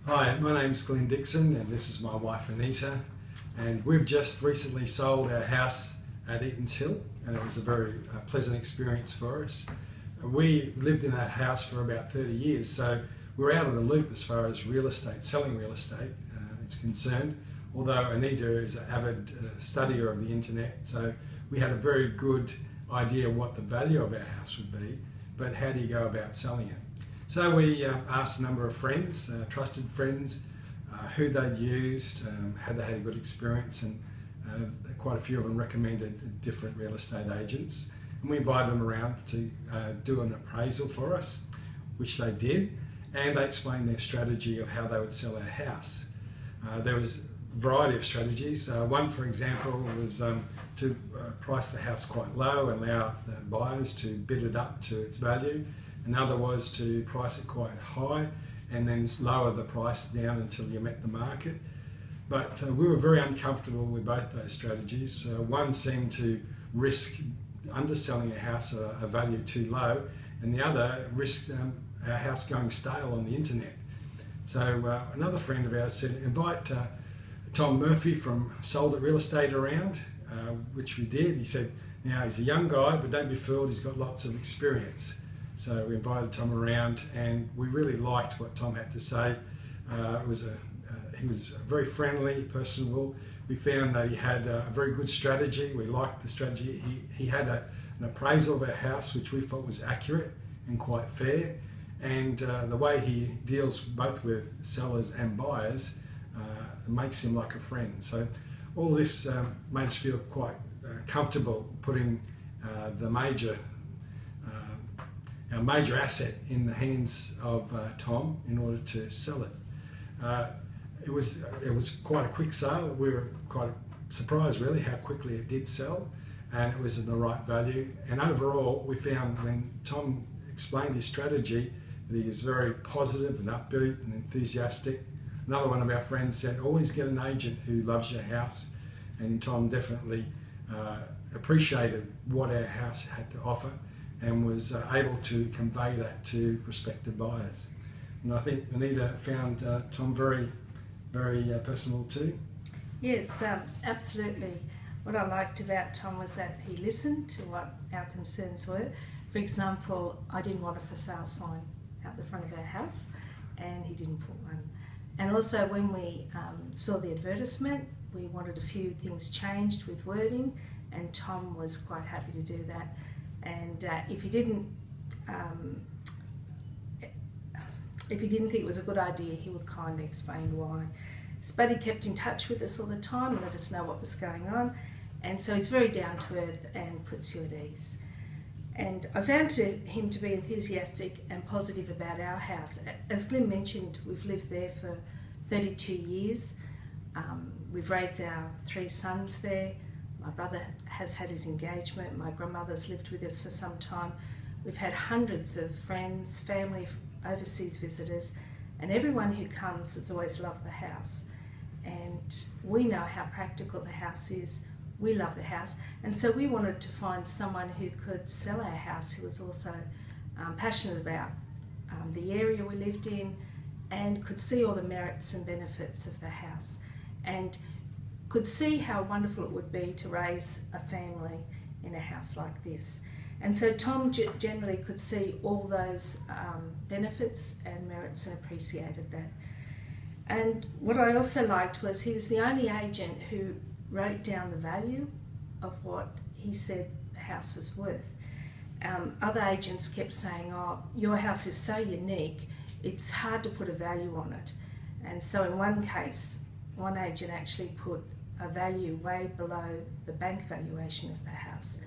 Hi, my name's Glyn and this is my wife Anita, and we've just recently sold our house at Eatons Hill, and it was a very pleasant experience for us. We lived in that house for about 30 years, so we're out of the loop as far as real estate, selling real estate is concerned, although Anita is an avid studier of the internet, so we had a very good idea what the value of our house would be, but how do you go about selling it? So we asked a number of friends, trusted friends, who they'd used, had they had a good experience, and quite a few of them recommended different real estate agents. And we invited them around to do an appraisal for us, which they did, and they explained their strategy of how they would sell our house. There was a variety of strategies. One, for example, was to price the house quite low and allow the buyers to bid it up to its value. Another was to price it quite high and then lower the price down until you met the market. But we were very uncomfortable with both those strategies. One seemed to risk underselling a house at a value too low, and the other risked our house going stale on the internet. So another friend of ours said, invite Tom Murphy from Sold It Real Estate around, which we did. He said, now he's a young guy, but don't be fooled, he's got lots of experience. So we invited Tom around, and we really liked what Tom had to say. He was very friendly, personable. We found that he had a very good strategy. We liked the strategy. He had an appraisal of our house, which we thought was accurate and quite fair. And the way he deals both with sellers and buyers makes him like a friend. So all this made us feel quite comfortable putting our major asset in the hands of Tom in order to sell it. It was quite a quick sale. We were quite surprised really how quickly it did sell, and it was in the right value. And overall, we found when Tom explained his strategy that he is very positive and upbeat and enthusiastic. Another one of our friends said, always get an agent who loves your house, and Tom definitely appreciated what our house had to offer and was able to convey that to prospective buyers. And I think Anita found Tom very, very personable too. Yes, absolutely. What I liked about Tom was that he listened to what our concerns were. For example, I didn't want a for sale sign out the front of our house, and he didn't put one. And also when we saw the advertisement, we wanted a few things changed with wording, and Tom was quite happy to do that. And if he didn't think it was a good idea, he would kindly explain why. But he kept in touch with us all the time and let us know what was going on. And so he's very down to earth and puts you at ease. And I found him to be enthusiastic and positive about our house. As Glyn mentioned, we've lived there for 32 years. We've raised our 3 sons there. My brother has had his engagement. My grandmother's lived with us for some time. We've had hundreds of friends, family, overseas visitors, and everyone who comes has always loved the house. And we know how practical the house is. We love the house, and so we wanted to find someone who could sell our house who was also passionate about the area we lived in and could see all the merits and benefits of the house and could see how wonderful it would be to raise a family in a house like this. And so Tom generally could see all those benefits and merits and appreciated that. And what I also liked was he was the only agent who wrote down the value of what he said the house was worth. Other agents kept saying, oh, your house is so unique, it's hard to put a value on it. And so in one case, one agent actually put a value way below the bank valuation of the house.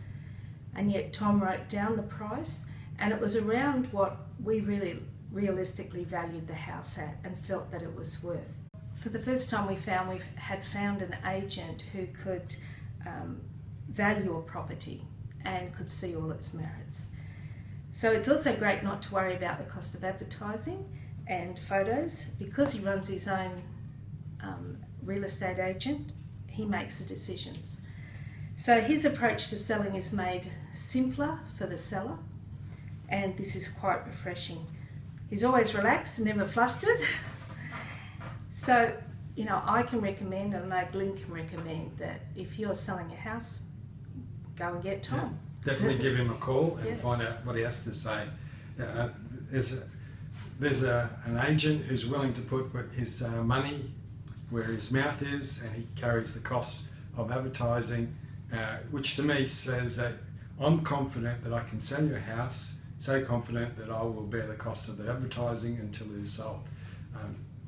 And yet Tom wrote down the price, and it was around what we really realistically valued the house at and felt that it was worth. For the first time we had found an agent who could value a property and could see all its merits. So it's also great not to worry about the cost of advertising and photos. Because he runs his own real estate agent, he makes the decisions. So his approach to selling is made simpler for the seller, and this is quite refreshing. He's always relaxed and never flustered, So, you know, I can recommend, and I know Glyn can recommend, that if you're selling a house, go and get Tom. Yeah, definitely give him a call and Yeah. find out what he has to say. There's an agent who's willing to put his money where his mouth is, and he carries the cost of advertising, which to me says that I'm confident that I can sell your house, so confident that I will bear the cost of the advertising until it is sold.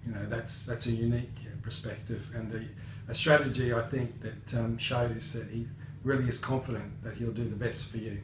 You know, that's a unique perspective, and a strategy I think that shows that he really is confident that he'll do the best for you.